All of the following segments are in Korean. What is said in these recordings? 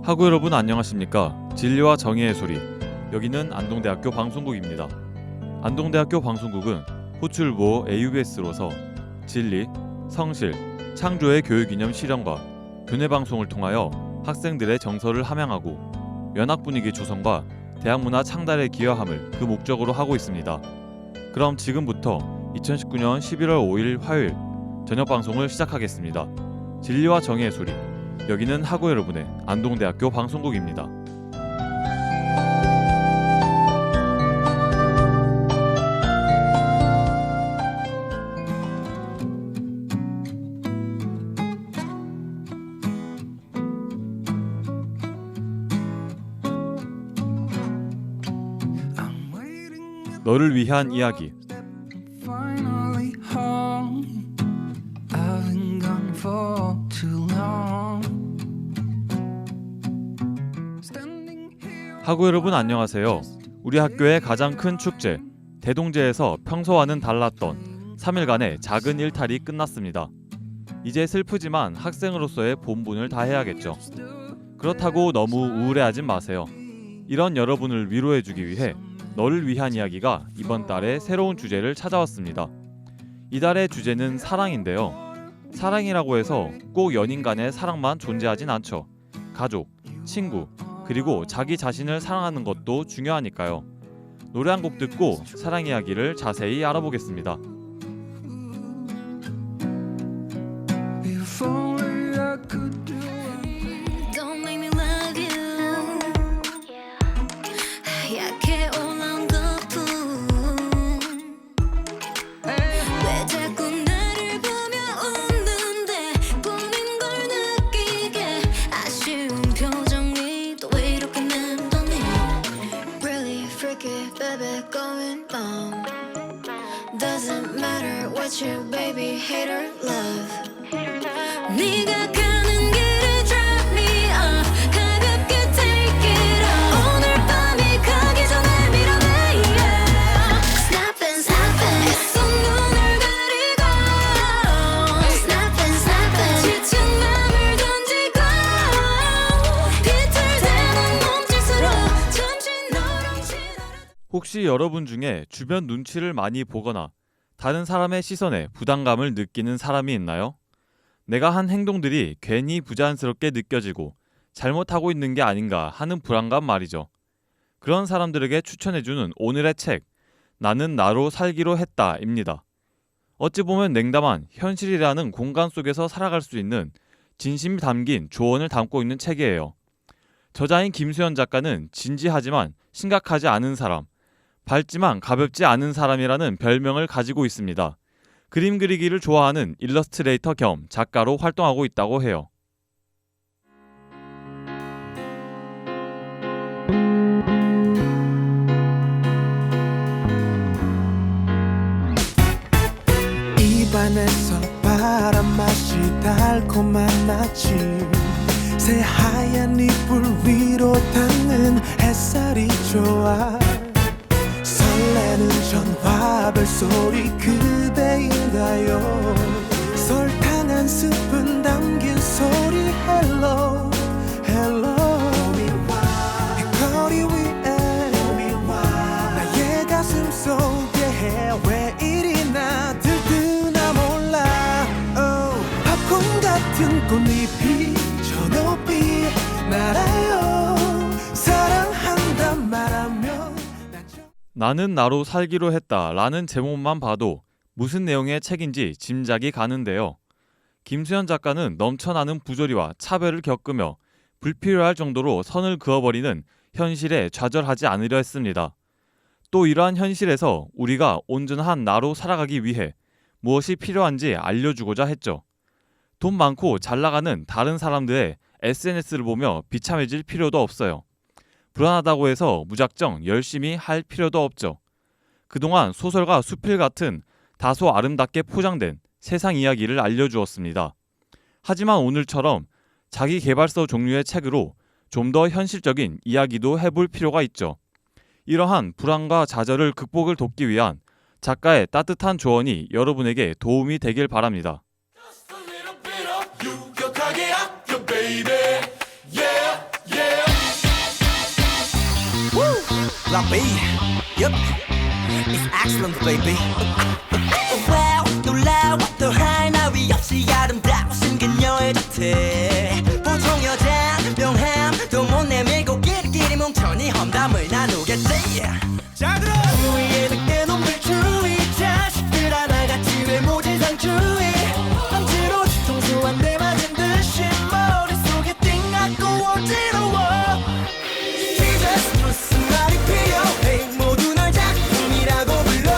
학우 여러분 안녕하십니까? 진리와 정의의 소리, 여기는 안동대학교 방송국입니다. 안동대학교 방송국은 호출보 AUBS로서 진리, 성실, 창조의 교육이념 실현과 교내방송을 통하여 학생들의 정서를 함양하고 연합분위기 조성과 대학문화 창달에 기여함을 그 목적으로 하고 있습니다. 그럼 지금부터 2019년 11월 5일 화요일 저녁 방송을 시작하겠습니다. 진리와 정의의 소리, 여기는 학우 여러분의 안동대학교 방송국입니다. 너를 위한 이야기. 학우 여러분 안녕하세요. 우리 학교의 가장 큰 축제 대동제에서 평소와는 달랐던 3일간의 작은 일탈이 끝났습니다. 이제 슬프지만 학생으로서의 본분을 다해야겠죠. 그렇다고 너무 우울해하진 마세요. 이런 여러분을 위로해주기 위해 너를 위한 이야기가 이번 달에 새로운 주제를 찾아왔습니다. 이달의 주제는 사랑인데요. 사랑이라고 해서 꼭 연인 간의 사랑만 존재하진 않죠. 가족, 친구, 그리고 자기 자신을 사랑하는 것도 중요하니까요. 노래 한 곡 듣고 사랑 이야기를 자세히 알아보겠습니다. Doesn't matter what you baby hate or love. 네가 가는 길에 drop me off. 가볍게 take it off. 오늘 밤이 가기 전에 밀어내 yeah. Snap and snap and 계속 눈을 가리고 Snap and snap and 지친 맘을 던지고 비틀대는 몸짓으로 잠시 너랑 지나라. 혹시 여러분 중에 주변 눈치를 많이 보거나 다른 사람의 시선에 부담감을 느끼는 사람이 있나요? 내가 한 행동들이 괜히 부자연스럽게 느껴지고 잘못하고 있는 게 아닌가 하는 불안감 말이죠. 그런 사람들에게 추천해주는 오늘의 책, 나는 나로 살기로 했다입니다. 어찌 보면 냉담한 현실이라는 공간 속에서 살아갈 수 있는 진심이 담긴 조언을 담고 있는 책이에요. 저자인 김수현 작가는 진지하지만 심각하지 않은 사람, 밝지만 가볍지 않은 사람이라는 별명을 가지고 있습니다. 그림 그리기를 좋아하는 일러스트레이터 겸 작가로 활동하고 있다고 해요. 입안에서 바람 맛이 달콤한 아침, 새하얀 이불 위로 닿는 햇살이 좋아. 설레는 전화벨 소리 그대인가요? 설탕 한 스푼 담긴 소리 hello hello. 이 거리 위에 나의 가슴 속에 왜 이리나 들뜨나 몰라. oh, 팝콘 같은 꽃잎이 저 높이 날아요. 사랑한단 말하며 나는 나로 살기로 했다 라는 제목만 봐도 무슨 내용의 책인지 짐작이 가는데요. 김수현 작가는 넘쳐나는 부조리와 차별을 겪으며 불필요할 정도로 선을 그어버리는 현실에 좌절하지 않으려 했습니다. 또 이러한 현실에서 우리가 온전한 나로 살아가기 위해 무엇이 필요한지 알려주고자 했죠. 돈 많고 잘 나가는 다른 사람들의 SNS를 보며 비참해질 필요도 없어요. 불안하다고 해서 무작정 열심히 할 필요도 없죠. 그동안 소설과 수필 같은 다소 아름답게 포장된 세상 이야기를 알려주었습니다. 하지만 오늘처럼 자기계발서 종류의 책으로 좀 더 현실적인 이야기도 해볼 필요가 있죠. 이러한 불안과 좌절을 극복을 돕기 위한 작가의 따뜻한 조언이 여러분에게 도움이 되길 바랍니다. 유격하게 아껴 baby yeah yeah baby. Yup, it's excellent, baby. Wow, 놀라워 또 하나 위 없이 아름다우신 그녀의 자태. 보통 여잔 명함 또 못 내밀고 끼리끼리 뭉쳐니 험담을 나누겠지. 자 들어 주위에 늑대 놈들 주의 자식들 하나같이 외모지상주의 억지로 뒤통수 한 대 맞은 듯이 머릿속에 띵하고 어지러워. Jesus 무슨 말이 필요해 모두 널 작품이라고 불러.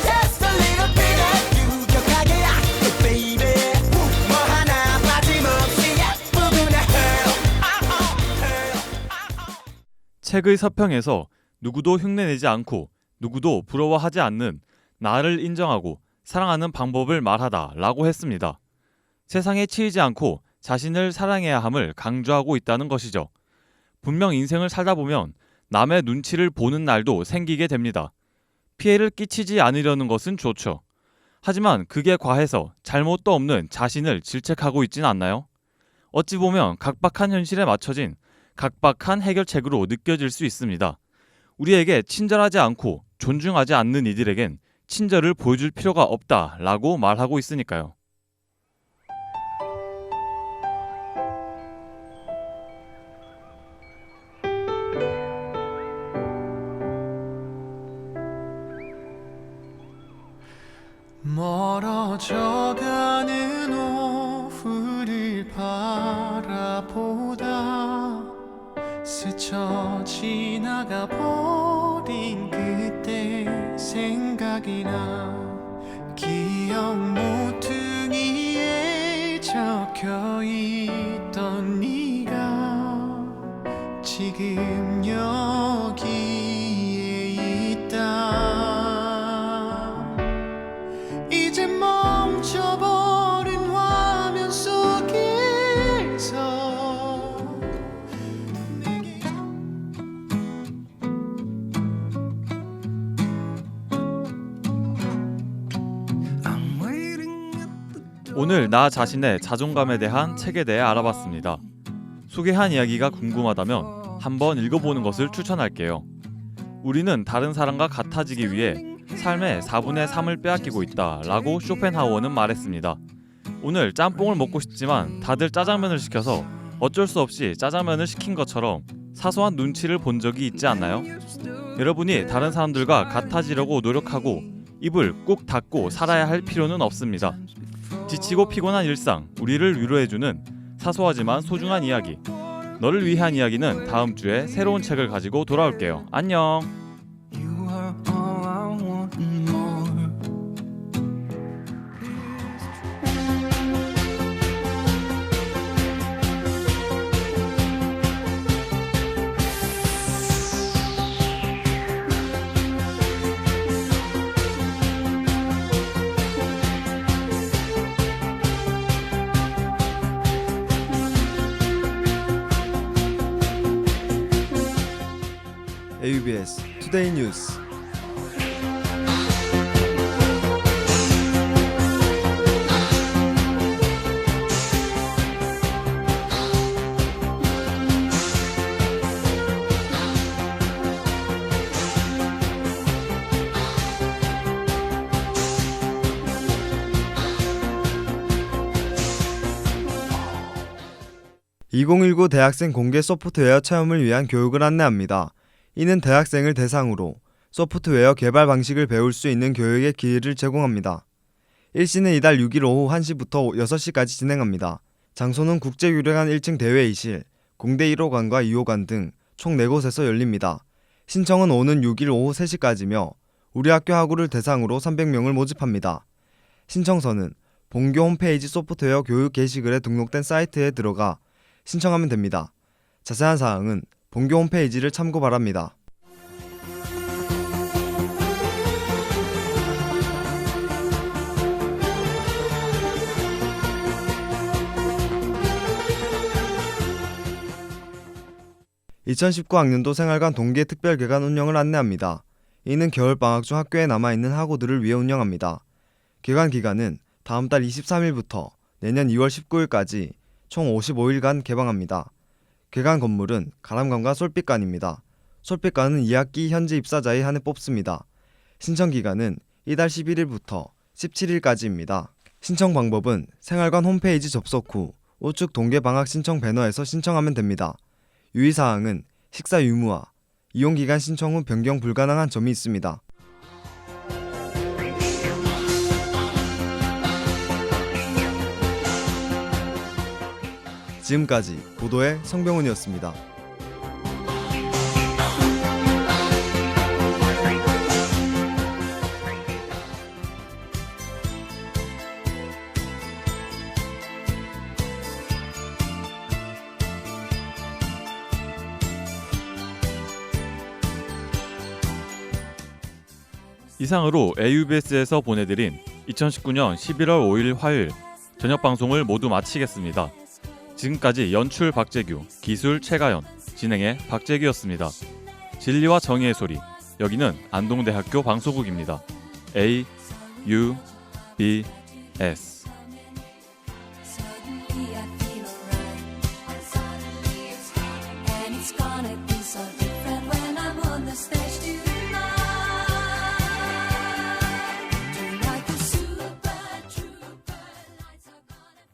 Just a little bit of 유격하게 아껴 baby. 뭐 하나 빠짐없이 예쁘구나 책의 서평에서 누구도 흉내내지 않고 누구도 부러워하지 않는 나를 인정하고 사랑하는 방법을 말하다 라고 했습니다. 세상에 치이지 않고 자신을 사랑해야 함을 강조하고 있다는 것이죠. 분명 인생을 살다 보면 남의 눈치를 보는 날도 생기게 됩니다. 피해를 끼치지 않으려는 것은 좋죠. 하지만 그게 과해서 잘못도 없는 자신을 질책하고 있진 않나요? 어찌 보면 각박한 현실에 맞춰진 각박한 해결책으로 느껴질 수 있습니다. 우리에게 친절하지 않고 존중하지 않는 이들에겐 친절을 보여줄 필요가 없다라고 말하고 있으니까요. 멀어져가는 오후를 바라보다 스쳐 지나가 버린 그때 생각이 나. 기억 모퉁이에 적혀있던 네가 지금 여기에 있다. 이제 멈춰버린 화면 속에서 오늘 나 자신의 자존감에 대한 책에 대해 알아봤습니다. 소개한 이야기가 궁금하다면 한번 읽어보는 것을 추천할게요. 우리는 다른 사람과 같아지기 위해 삶의 4분의 3을 빼앗기고 있다 라고 쇼펜하우어는 말했습니다. 오늘 짬뽕을 먹고 싶지만 다들 짜장면을 시켜서 어쩔 수 없이 짜장면을 시킨 것처럼 사소한 눈치를 본 적이 있지 않나요? 여러분이 다른 사람들과 같아지려고 노력하고 입을 꾹 닫고 살아야 할 필요는 없습니다. 지치고 피곤한 일상, 우리를 위로해주는 사소하지만 소중한 이야기. 너를 위한 이야기는 다음 주에 새로운 책을 가지고 돌아올게요. 안녕. You are all I want and more. AUBS 투데이 뉴스. (2019) 대학생 공개 소프트웨어 체험을 위한 교육을 안내합니다. 이는 대학생을 대상으로 소프트웨어 개발 방식을 배울 수 있는 교육의 기회를 제공합니다. 일시는 이달 6일 오후 1시부터 6시까지 진행합니다. 장소는 국제유래관 1층 대회의실, 공대 1호관과 2호관 등 총 4곳에서 열립니다. 신청은 오는 6일 오후 3시까지며 우리 학교 학우를 대상으로 300명을 모집합니다. 신청서는 본교 홈페이지 소프트웨어 교육 게시글에 등록된 사이트에 들어가 신청하면 됩니다. 자세한 사항은 본교 홈페이지를 참고 바랍니다. (2019학년도) 생활관 동계 특별개관 운영을 안내합니다. 이는 겨울방학 중 학교에 남아있는 학우들을 위해 운영합니다. 개관 기간은 다음 달 23일부터 내년 2월 19일까지 총 55일간 개방합니다. 개관 건물은 가람관과 솔빛관입니다. 솔빛과는 2학기 현재 입사자에 한해 뽑습니다. 신청 기간은 이달 11일부터 17일까지입니다. 신청 방법은 생활관 홈페이지 접속 후 우측 동계 방학 신청 배너에서 신청하면 됩니다. 유의사항은 식사 유무와 이용기간 신청 후 변경 불가능한 점이 있습니다. 지금까지 보도의 성병훈이었습니다. 이상으로 AUBS에서 보내드린 2019년 11월 5일 화요일 저녁 방송을 모두 마치겠습니다. 지금까지 연출 박재규, 기술 최가연, 진행의 박재규였습니다. 진리와 정의의 소리, 여기는 안동대학교 방송국입니다. AUBS